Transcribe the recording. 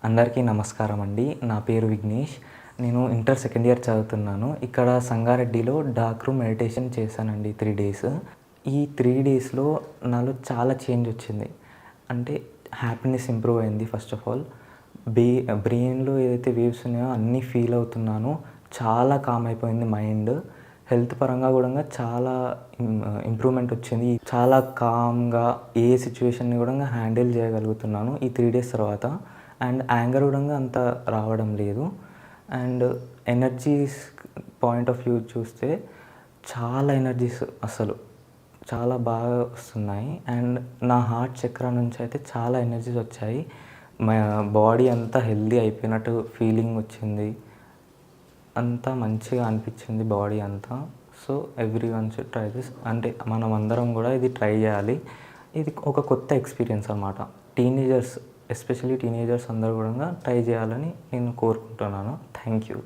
అందరికీ నమస్కారం అండి. నా పేరు విఘ్నేష్. నేను ఇంటర్ సెకండ్ ఇయర్ చదువుతున్నాను. ఇక్కడ సంగారెడ్డిలో డార్క్ రూమ్ మెడిటేషన్ చేశానండి 3 డేస్. ఈ 3 డేస్‌లో నాలో చాలా చేంజ్ వచ్చింది. అంటే హ్యాపీనెస్ ఇంప్రూవ్ అయింది ఫస్ట్ ఆఫ్ ఆల్. బ్రెయిన్‌లో ఏదైతే వేవ్స్ ఉన్నాయో అన్నీ ఫీల్ అవుతున్నాను. చాలా కామ్ అయిపోయింది మైండ్. హెల్త్ పరంగా కూడా చాలా ఇంప్రూవ్‌మెంట్ వచ్చింది. చాలా కామ్‌గా ఏ సిట్యుయేషన్‌ని కూడా హ్యాండిల్ చేయగలుగుతున్నాను ఈ 3 డేస్ తర్వాత. అండ్ యాంగర్ కూడా అంత రావడం లేదు. And energies point of view చూస్తే చాలా ఎనర్జీస్ అసలు చాలా బాగా వస్తున్నాయి. అండ్ నా హార్ట్ చక్ర నుంచి అయితే చాలా ఎనర్జీస్ వచ్చాయి. మా బాడీ అంతా హెల్తీ అయిపోయినట్టు ఫీలింగ్ వచ్చింది. అంతా మంచిగా అనిపించింది బాడీ అంతా. So everyone should try this. అంటే మనం అందరం కూడా ఇది ట్రై చేయాలి. ఇది ఒక కొత్త ఎక్స్పీరియన్స్ అన్నమాట. ఎస్పెషల్లీ టీనేజర్స్ అందరూ కూడా ట్రై చేయాలని నేను కోరుకుంటున్నాను. Thank you.